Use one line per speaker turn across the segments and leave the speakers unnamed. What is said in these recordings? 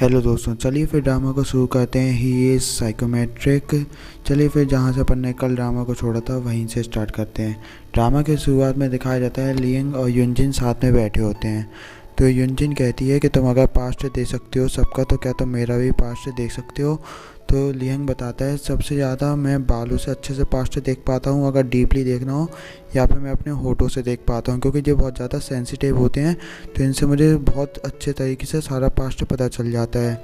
Hello दोस्तों, चलिए फिर ड्रामा को शुरू करते हैं। He is psychometric. चलिए फिर जहाँ से अपन ने कल ड्रामा को छोड़ा था वहीं से स्टार्ट करते हैं। ड्रामा के शुरुआत में दिखाया जाता है लियंग और युनजिन साथ में बैठे होते हैं। तो युनजिन कहती है कि तुम अगर पास्ट देख सकते हो सबका, तो क्या तुम मेरा भी पास्ट देख सकते हो। तो लियंग बताता है सबसे ज़्यादा मैं बालों से अच्छे से पास्ट देख पाता हूँ, अगर डीपली देखना हो, या फिर मैं अपने होठों से देख पाता हूँ, क्योंकि ये बहुत ज़्यादा सेंसिटिव होते हैं। तो इनसे मुझे बहुत अच्छे तरीके से सारा पास्ट पता चल जाता है।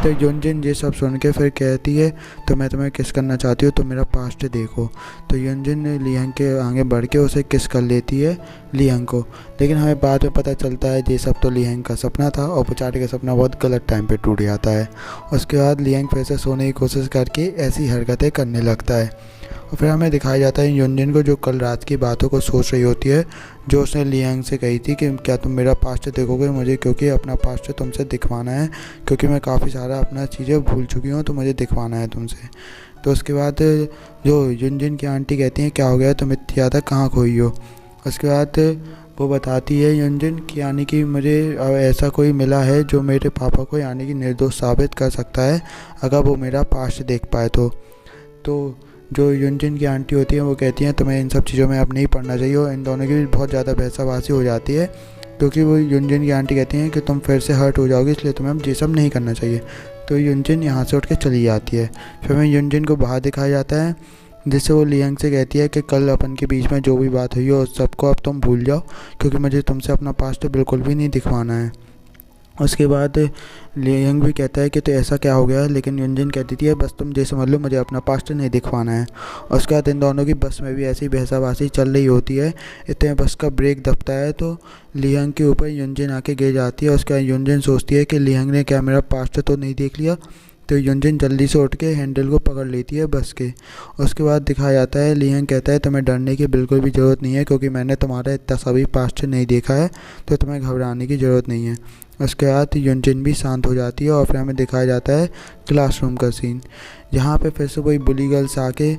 तो युनजिन ये सब सुन के फिर कहती है तो मैं तुम्हें किस करना चाहती हूँ, तो मेरा पास्ट देखो। तो युनजिन लियंग के आगे बढ़ के उसे किस कर लेती है, लियंग को। लेकिन हमें बाद में पता चलता है ये सब तो लियंग का सपना था और बेचारे का सपना बहुत गलत टाइम पे टूट जाता है। उसके बाद लियंग फिर से सोने की कोशिश करके ऐसी हरकतें करने लगता है। और फिर हमें दिखाया जाता है युनजिन को, जो कल रात की बातों को सोच रही होती है, जो उसने लियंग से कही थी कि क्या तुम मेरा पास्ट देखोगे मुझे, क्योंकि अपना पास्ट तुमसे दिखवाना है, क्योंकि मैं काफ़ी सारा अपना चीज़ें भूल चुकी हूँ, तो मुझे दिखवाना है तुमसे। तो उसके बाद जो युनजिन की आंटी कहती हैं क्या हो गया, तुम इतनी ज़्यादा कहाँ खोई हो। उसके बाद वो बताती है युनजिन कि यानी कि मुझे ऐसा कोई मिला है जो मेरे पापा को यानी कि निर्दोष साबित कर सकता है, अगर वो मेरा पास्ट देख पाए तो जो युनजिन की आंटी होती है वो कहती हैं तुम्हें इन सब चीज़ों में अब नहीं पढ़ना चाहिए। और इन दोनों की भी बहुत ज़्यादा बहसाबाजी हो जाती है, क्योंकि वो युनजिन की आंटी कहती हैं कि तुम फिर से हर्ट हो जाओगी, इसलिए तुम्हें अब ये सब नहीं करना चाहिए। तो युनजिन यहाँ से उठ के चली जाती है। फिर हमें युनजिन को बाहर दिखाया जाता है, जिससे वो लियंग से कहती है कि कल अपन के बीच में जो भी बात हुई हो उस सबको अब तुम भूल जाओ, क्योंकि मुझे तुमसे अपना पास्ट बिल्कुल भी नहीं दिखवाना है। उसके बाद लियंग भी कहता है कि तो ऐसा क्या हो गया, लेकिन युनजिन कहती थी बस तुम जैसे समझ लो, मुझे अपना पास्ट नहीं दिखवाना है। और उसके बाद इन दोनों की बस में भी ऐसी बहसाबाजी चल रही होती है। इतने बस का ब्रेक दबता है तो लियंग के ऊपर युनजिन आके गिर जाती है। उसके बाद युनजिन सोचती है कि लियंग ने क्या मेरा पास्ट तो नहीं देख लिया। तो युनजिन जल्दी से उठ के हैंडल को पकड़ लेती है बस के। उसके बाद दिखाया जाता है लियंग कहता है तुम्हें डरने की बिल्कुल भी ज़रूरत नहीं है, क्योंकि मैंने तुम्हारा इतना सभी पास्ट नहीं देखा है, तो तुम्हें घबराने की ज़रूरत नहीं है। उसके बाद युनजिन भी शांत हो जाती है। और फिर हमें दिखाया जाता है क्लासरूम का सीन, जहाँ पे फिर से कोई बुली गर्ल्स आके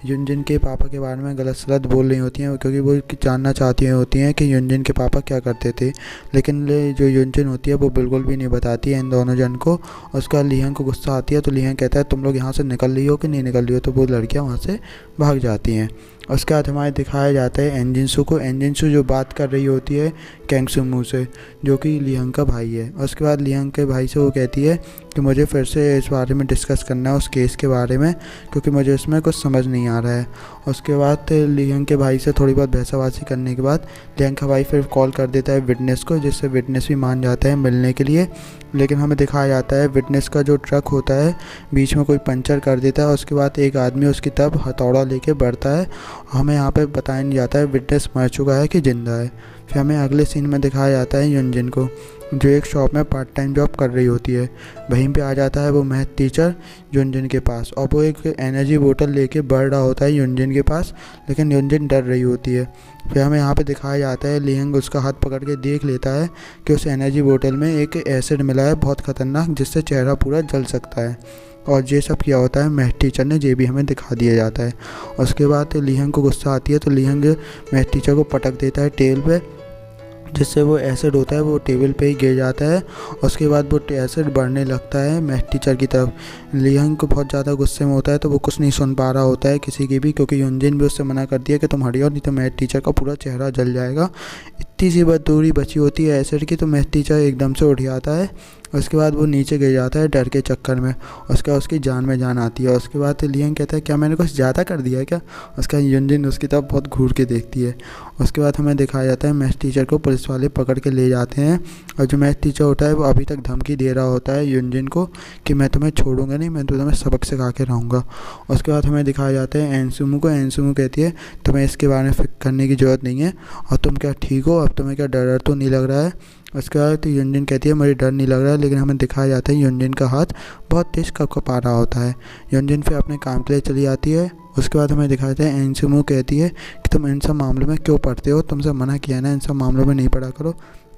युनजिन के पापा के बारे में गलत सलत बोल रही होती हैं, क्योंकि वो जानना चाहती होती हैं कि युनजिन के पापा क्या करते थे। लेकिन जो युनजिन होती है वो बिल्कुल भी नहीं बताती है इन दोनों जन को। उसका लियंग को गुस्सा आती है, तो लियंग कहता है तुम लोग यहाँ से निकल रही हो कि नहीं निकल रही हो, तो वो लड़कियाँ वहाँ से भाग जाती हैं। उसके बाद हमारे दिखाया जाता है एनजिनसू को। एनजिनसू जो बात कर रही होती है कैंगसुमू से, जो कि लियंग का भाई है। उसके बाद लियंग के भाई से वो कहती है कि मुझे फिर से इस बारे में डिस्कस करना है, उस केस के बारे में, क्योंकि मुझे इसमें कुछ समझ नहीं आ रहा है। उसके बाद लियंग के भाई से थोड़ी बहुत बहसाबाजी करने के बाद लियंग का भाई फिर कॉल कर देता है विटनेस को, जिससे विटनेस भी मान जाता है मिलने के लिए। लेकिन हमें दिखाया जाता है विटनेस का जो ट्रक होता है बीच में कोई पंचर कर देता है। उसके बाद एक आदमी उसकी तरफ हथौड़ा लेके बढ़ता है। हमें यहाँ पे बताया नहीं जाता है विटनेस मर चुका है कि जिंदा है। फिर हमें अगले सीन में दिखाया जाता है युनजिन को, जो एक शॉप में पार्ट टाइम जॉब कर रही होती है। वहीं पे आ जाता है वो मैथ टीचर युनजिन के पास, और वो एक एनर्जी बोतल लेके बढ़ रहा होता है युनजिन के पास, लेकिन युनजिन डर रही होती है। फिर हमें यहाँ पे दिखाया जाता है लियंग उसका हाथ पकड़ के देख लेता है कि उस एनर्जी बोतल में एक एसिड मिला है बहुत ख़तरनाक, जिससे चेहरा पूरा जल सकता है। और ये सब किया होता है मैथ टीचर ने, ये भी हमें दिखा दिया जाता है। उसके बाद लियंग को गुस्सा आती है, तो लियंग मैथ टीचर को पटक देता है टेबल पे, जिससे वो एसिड होता है वो टेबल पे ही गिर जाता है। उसके बाद वो एसिड बढ़ने लगता है मैथ टीचर की तरफ। लियंग को बहुत ज़्यादा गुस्से में होता है, तो वो कुछ नहीं सुन पा रहा होता है किसी की भी, क्योंकि युनजिन भी उससे मना कर दिया कि तुम हटियो, नहीं तो मैथ टीचर का पूरा चेहरा जल जाएगा। इतनी सी बहुत दूरी बची होती है एसिड की, तो मैथ टीचर एकदम से उठ जाता है। उसके बाद वो नीचे गिर जाता है डर के चक्कर में। उसके बाद उसकी जान में जान आती है। उसके बाद लियंग कहता है क्या मैंने कुछ ज़्यादा कर दिया है क्या। उसका युनजिन उसकी तरफ बहुत घूर के देखती है। उसके बाद हमें दिखाया जाता है मैथ टीचर को पुलिस वाले पकड़ के ले जाते हैं, और जो मैथ टीचर होता है वो अभी तक धमकी दे रहा होता है युनजिन को कि मैं तुम्हें छोड़ूंगा नहीं, मैं तुम्हें सबक सिखा के रहूँगा। उसके बाद हमें दिखाया जाता है एनसुमू को। एनसुमू कहती है तुम्हें इसके बारे में फिक्र करने की ज़रूरत नहीं है, और तुम क्या ठीक हो, अब तुम्हें क्या डर तो नहीं लग रहा है। उसके बाद तो युनजिन कहती है मुझे डर नहीं लग रहा है, लेकिन हमें दिखाया जाता है युनजिन का हाथ बहुत तेज़ कँप आ रहा होता है। युनजिन फिर अपने काम के लिए चली जाती है। उसके बाद हमें दिखाया जाता है एनसुमू कहती है कि तुम इन सब मामलों में क्यों पढ़ते हो, तुमसे मना किया ना इन सब मामलों में नहीं पढ़ा करो।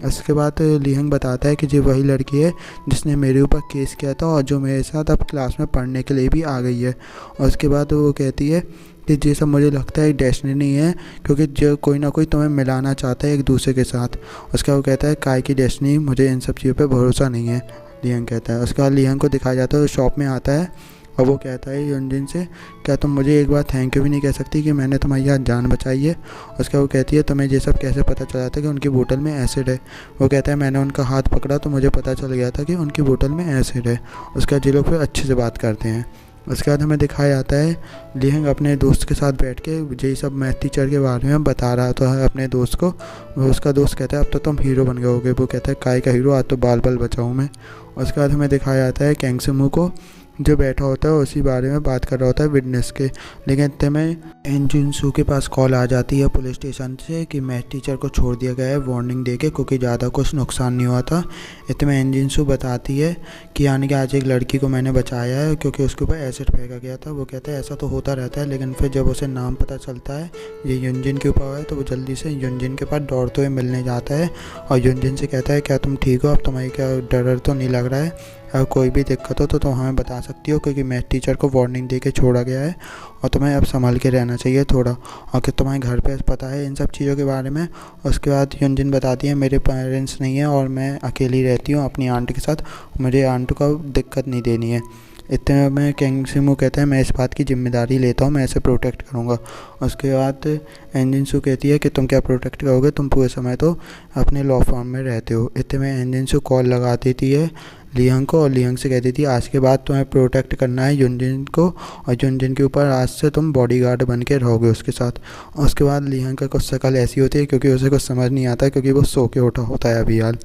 उसके बाद लियंग बताता है कि ये वही लड़की है जिसने मेरे ऊपर केस किया था, और जो मेरे साथ अब क्लास में पढ़ने के लिए भी आ गई है। और उसके बाद वो कहती है कि ये सब मुझे लगता है डेस्टिनी है, क्योंकि जो कोई ना कोई तुम्हें मिलाना चाहता है एक दूसरे के साथ। उसका वो कहता है काय की डेस्टिनी, मुझे इन सब चीज़ों पे भरोसा नहीं है। लियांग कहता है। उसके बाद लियांग को दिखाया जाता है, शॉप में आता है और वो कहता है युनजिन से, क्या तुम मुझे एक बार थैंक यू भी नहीं कह सकती कि मैंने तुम्हारी आज जान बचाई है। उसके बाद वो कहती है तुम्हें ये सब कैसे पता चला था कि उनकी बोतल में एसिड है। वो कहता है मैंने उनका हाथ पकड़ा तो मुझे पता चल गया था कि उनकी बोतल में एसिड है। उसके बाद ये लोग फिर अच्छे से बात करते हैं। उसके बाद हमें दिखाया जाता है लियांग अपने दोस्त के साथ बैठ के यही सब मैथ टीचर के बारे में बता रहा तो है अपने दोस्त को। वो उसका दोस्त कहता है अब तो तुम हीरो बन गए होगे। वो कहता है काय का हीरो, आज तो बाल बाल बचाऊँ मैं। उसके बाद हमें दिखाया जाता है कैंग सिमू को जो बैठा होता है उसी बारे में बात कर रहा होता है विटनेस के। लेकिन इतने में एन जिनसू के पास कॉल आ जाती है पुलिस स्टेशन से कि मैथ टीचर को छोड़ दिया गया है वार्निंग देके, क्योंकि ज़्यादा कुछ नुकसान नहीं हुआ था। इतने में एन जिनसू बताती है कि यानी कि आज एक लड़की को मैंने बचाया है क्योंकि उसके ऊपर एसिड फेंका गया था। वो कहता है ऐसा तो होता रहता है, लेकिन फिर जब उसे नाम पता चलता है ये युनजिन के ऊपर है तो वो जल्दी से युनजिन के पास दौड़ते हुए मिलने जाता है और युनजिन से कहता है क्या तुम ठीक हो, अब तुम्हारी क्या डर तो नहीं लग रहा है, अगर कोई भी दिक्कत हो तो तुम हमें बता सकती हो, क्योंकि मैथ टीचर को वार्निंग दे के छोड़ा गया है और तुम्हें अब संभल के रहना चाहिए थोड़ा, और कि तुम्हारे घर पे पता है इन सब चीज़ों के बारे में। उसके बाद युनजिन बताती है मेरे पेरेंट्स नहीं हैं और मैं अकेली रहती हूँ अपनी आंट के साथ, मेरे आंट को दिक्कत नहीं देनी है। इतने में कैंग सिमू कहता है मैं इस बात की जिम्मेदारी लेता हूँ, मैं इसे प्रोटेक्ट करूँगा। उसके बाद एन जिनसू कहती है कि तुम क्या प्रोटेक्ट करोगे, तुम पूरे समय तो अपने लॉ फॉर्म में रहते हो। इतने में एन जिनसू कॉल लगा देती है लियांग को और लियांग से कहती थी आज के बाद तुम्हें प्रोटेक्ट करना है युनजिन को, और युनजिन के ऊपर आज से तुम बॉडीगार्ड बन के रहोगे उसके साथ। और उसके बाद लियांग का कुछ शक्ल ऐसी होती है क्योंकि उसे कुछ समझ नहीं आता क्योंकि वो सो के उठा होता है अभी हाल।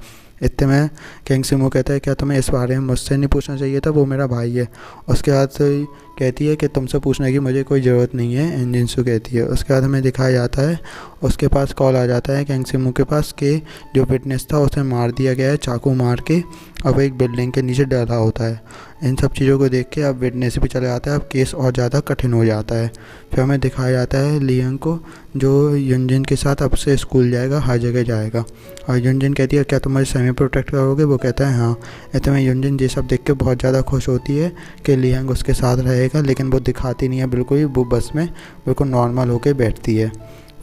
इतने में कैंग सिमू कहता है क्या तुम्हें इस बारे में मुझसे नहीं पूछना चाहिए था, वो मेरा भाई है। उसके बाद से कहती है कि तुमसे पूछने की मुझे कोई ज़रूरत नहीं है, एन जिनसू कहती है। उसके बाद हमें दिखाया जाता है उसके पास कॉल आ जाता है कैंग सिमू के पास कि जो विटनेस था उसे मार दिया गया है चाकू मार के, अब एक बिल्डिंग के नीचे डला होता है। इन सब चीज़ों को देख के अब विटनेस भी चला जाता है, अब केस और ज़्यादा कठिन हो जाता है। फिर हमें दिखाया जाता है लियांग को जो युनजिन के साथ अब से स्कूल जाएगा, हर जगह जाएगा। और युनजिन कहती है क्या तुम मुझे सेमी प्रोटेक्ट करोगे, वो कहता है हाँ। इतने में युनजिन ये सब देख के बहुत ज़्यादा खुश होती है कि लियांग उसके साथ रहेगा, लेकिन वो दिखाती नहीं है बिल्कुल ही, वो बस में बिल्कुल नॉर्मल होकर बैठती है।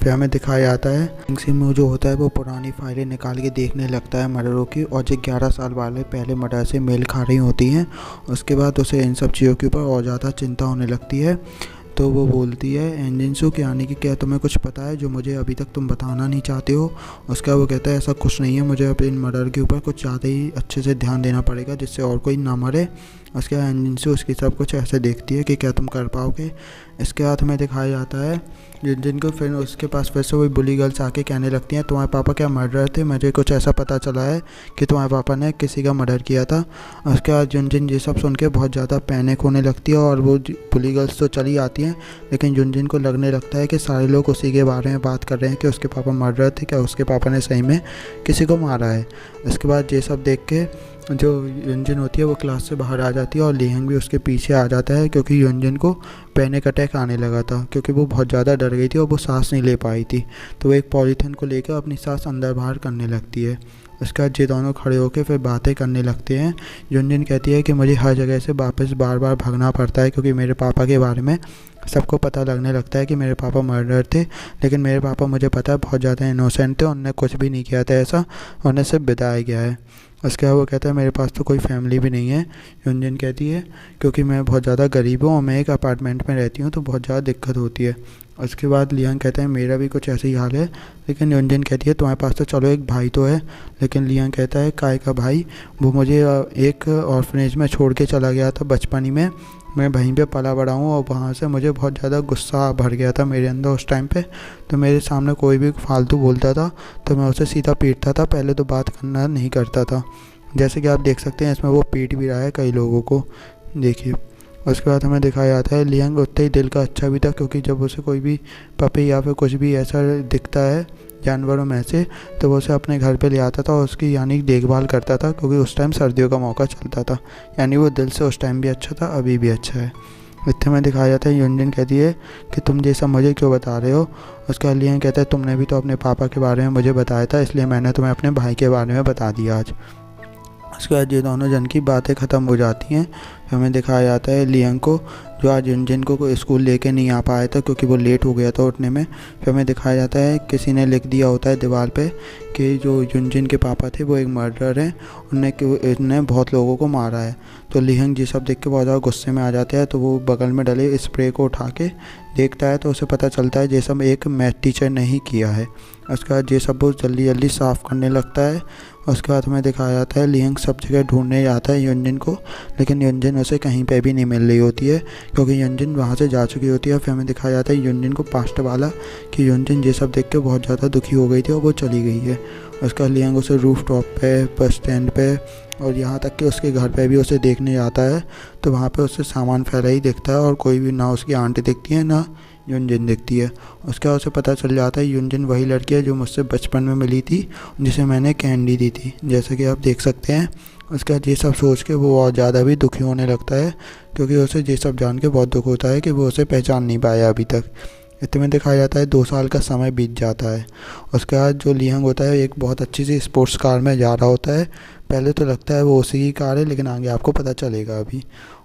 फिर हमें दिखाया जाता है कैंग सिमू जो होता है वो पुरानी फाइलें निकाल के देखने लगता है मर्डरों की, और जो 11 साल वाले पहले मर्डर से मेल खा रही होती हैं। उसके बाद उसे इन सब चीज़ों के ऊपर और ज़्यादा चिंता होने लगती है। तो वो बोलती है एन जिनसू कि यानी कि क्या तुम्हें कुछ पता है जो मुझे अभी तक तुम बताना नहीं चाहते हो। उसका वो कहता है ऐसा कुछ नहीं है, मुझे अब इन मर्डर के ऊपर कुछ ज़्यादा ही अच्छे से ध्यान देना पड़ेगा जिससे और कोई ना मरे। उसके बाद एन जिनसू उसकी सब कुछ ऐसे देखती है कि क्या तुम कर पाओगे। इसके बाद हमें दिखाया जाता है जिनको फिर उसके पास फिर से वही बुली गर्ल्स आके कहने लगती हैं तुम्हारे पापा क्या मर्डर थे, मुझे कुछ ऐसा पता चला है कि तुम्हारे पापा ने किसी का मर्डर किया था। उसके बाद युनजिन ये सब सुन के बहुत ज़्यादा पैनिक होने लगती है और वो बुली गर्ल्स तो चली आती हैं, लेकिन युनजिन को लगने लगता है कि सारे लोग उसी के बारे में बात कर रहे हैं कि उसके पापा मर्डर थे, क्या उसके पापा ने सही में किसी को मारा है। इसके बाद ये सब देख के जो युनजिन होती है वो क्लास से बाहर आ जाती है और लियांग भी उसके पीछे आ जाता है, क्योंकि युनजिन को पैनिक अटैक आने लगा था क्योंकि वो बहुत ज़्यादा डर गई थी और वो सांस नहीं ले पाई थी। तो वो एक पॉलीथिन को लेकर अपनी सांस अंदर बाहर करने लगती है। उसके बाद ये दोनों खड़े होकर फिर बातें करने लगते हैं। युनजिन कहती है कि मुझे हर जगह से वापस बार बार भागना पड़ता है क्योंकि मेरे पापा के बारे में सबको पता लगने लगता है कि मेरे पापा मर्डर थे, लेकिन मेरे पापा मुझे पता है बहुत ज़्यादा इनोसेंट थे, उन्होंने कुछ भी नहीं किया था ऐसा, उन्हें सिर्फ बिताया गया है। उसके बाद वो कहता है मेरे पास तो कोई फैमिली भी नहीं है। युनजिन कहती है क्योंकि मैं बहुत ज़्यादा गरीब हूँ और मैं एक अपार्टमेंट में रहती हूँ तो बहुत ज़्यादा दिक्कत होती है। उसके बाद लियांग कहता है मेरा भी कुछ ऐसे ही हाल है, लेकिन युनजिन कहती है तुम्हारे पास तो चलो एक भाई तो है। लेकिन लियांग कहता है काय का भाई, वो मुझे एक ऑर्फनेज में छोड़ के चला गया था बचपन ही में, मैं वहीं पे पला बड़ा हूँ और वहाँ से मुझे बहुत ज़्यादा गुस्सा भर गया था मेरे अंदर उस टाइम पे। तो मेरे सामने कोई भी फालतू बोलता था तो मैं उसे सीधा पीटता था, पहले तो बात करना नहीं करता था। जैसे कि आप देख सकते हैं इसमें वो पीट भी रहा है कई लोगों को, देखिए। उसके बाद हमें दिखाया जाता है लियांग उतना ही दिल का अच्छा भी था, क्योंकि जब उसे कोई भी पपी या फिर कुछ भी ऐसा दिखता है जानवरों में से तो वो उसे अपने घर पे ले आता था और उसकी यानी देखभाल करता था, क्योंकि उस टाइम सर्दियों का मौका चलता था। यानी वो दिल से उस टाइम भी अच्छा था, अभी भी अच्छा है। इतने में दिखाया जाता है युनजिन कहती है कि तुम ये सब मुझे क्यों बता रहे हो। उसका लियांग कहता है तुमने भी तो अपने पापा के बारे में मुझे बताया था, इसलिए मैंने तुम्हें अपने भाई के बारे में बता दिया आज। उसके बाद ये दोनों जन की बातें ख़त्म हो जाती हैं। फिर हमें दिखाया जाता है लियांग को, जो आज युनजिन को स्कूल लेके नहीं आ पाया था क्योंकि वो लेट हो गया था उठने में। फिर हमें दिखाया जाता है किसी ने लिख दिया होता है दीवार पे कि जो युनजिन के पापा थे वो एक मर्डरर हैं, उन्होंने बहुत लोगों को मारा है। तो लियांग ये सब देख के बहुत ज़्यादा गुस्से में आ जाता है, तो वो बगल में डले स्प्रे को उठा के देखता है, तो उसे पता चलता है ये सब एक मैथ टीचर ने ही किया है। उसके बाद ये सब वो जल्दी जल्दी साफ़ करने लगता है। उसके बाद हमें दिखाया जाता है लियांग सब जगह ढूंढने जाता है युनजिन को, लेकिन युनजिन उसे कहीं पे भी नहीं मिल रही होती है क्योंकि युनजिन वहाँ से जा चुकी होती है। फिर हमें दिखाया जाता है युनजिन को पास्ट वाला कि युनजिन ये सब देख के बहुत ज़्यादा दुखी हो गई थी और वो चली गई है। उसका लियांग उसे रूफ टॉप पे, बस स्टैंड पे और यहाँ तक कि उसके घर पे भी उसे देखने जाता है, तो वहाँ पे उससे सामान फैला ही दिखता है और कोई भी ना उसकी आंटी दिखती है ना युनजिन दिखती है। उसके बाद उसे पता चल जाता है युनजिन वही लड़की है जो मुझसे बचपन में मिली थी, जिसे मैंने कैंडी दी थी, जैसे कि आप देख सकते हैं। उसके बाद ये सब सोच के वो और ज़्यादा भी दुखी होने लगता है क्योंकि उसे ये सब जान के बहुत दुख होता है कि वो उसे पहचान नहीं पाया अभी तक। इतने में दिखाया जाता है 2 साल का समय बीत जाता है। उसके बाद जो लियांग होता है एक बहुत अच्छी सी स्पोर्ट्स कार में जा रहा होता है। पहले तो लगता है वो उसी की कार है, लेकिन आगे आपको पता चलेगा अभी।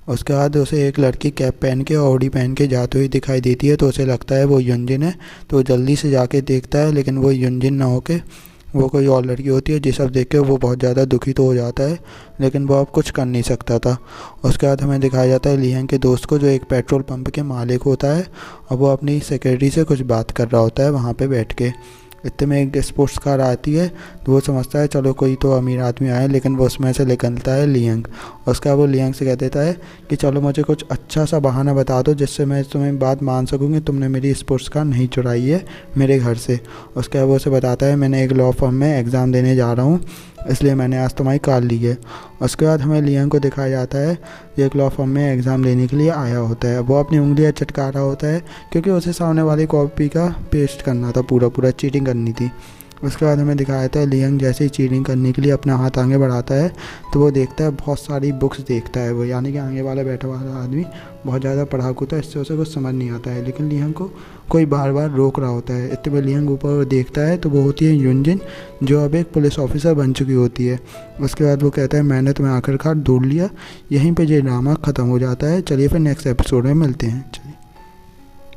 उसके बाद उसे एक लड़की कैप पहन के और ऑडी पहन के जाते हुए दिखाई देती है, तो उसे लगता है वो युनजिन है, तो जल्दी से जाके देखता है, लेकिन वो युनजिन ना होके वो कोई और लड़की होती है। ये सब देख के वो बहुत ज़्यादा दुखी तो हो जाता है, लेकिन वो अब कुछ कर नहीं सकता था। उसके बाद हमें दिखाया जाता है लियांग के दोस्त को, जो एक पेट्रोल पंप के मालिक होता है, और वो अपनी सेक्रेटरी से कुछ बात कर रहा होता है वहाँ पे बैठ के। इतने में एक स्पोर्ट्स कार आती है, तो वो समझता है चलो कोई तो अमीर आदमी आया, लेकिन वो उसमें से निकलता है लियांग। उसका वो लियांग से कह देता है कि चलो मुझे कुछ अच्छा सा बहाना बता दो जिससे मैं तुम्हें बात मान सकूँगी, तुमने मेरी स्पोर्ट्स कार नहीं चुराई है मेरे घर से। उसके बाद वो उसे बताता है मैंने एक लॉ फर्म में एग्ज़ाम देने जा रहा हूँ, इसलिए मैंने आज तुम्हारी कार ली है। उसके बाद हमें लियांग को दिखाया जाता है एक लॉ फर्म में एग्ज़ाम देने के लिए आया होता है। वो अपनी उंगलियां चटका रहा होता है क्योंकि उसे सामने वाली कॉपी का पेस्ट करना था, पूरा चीटिंग करनी थी। उसके बाद हमें दिखाया जाता है लियांग जैसे ही चीटिंग करने के लिए अपना हाथ आगे बढ़ाता है, तो वो देखता है बहुत सारी बुक्स देखता है वो, यानी कि आगे वाला बैठा वाला आदमी बहुत ज़्यादा पढ़ाकू था, इससे उसे कुछ समझ नहीं आता है, लेकिन लियांग को कोई बार बार रोक रहा होता है। इतने में लियांग ऊपर देखता है, तो वो होती है युनजिन, जो अब एक पुलिस ऑफिसर बन चुकी होती है। उसके बाद वो कहता है मैंने तुम्हें आखिरकार ढूंढ लिया। यहीं पर ये ड्रामा ख़त्म हो जाता है। चलिए फिर नेक्स्ट एपिसोड में मिलते हैं।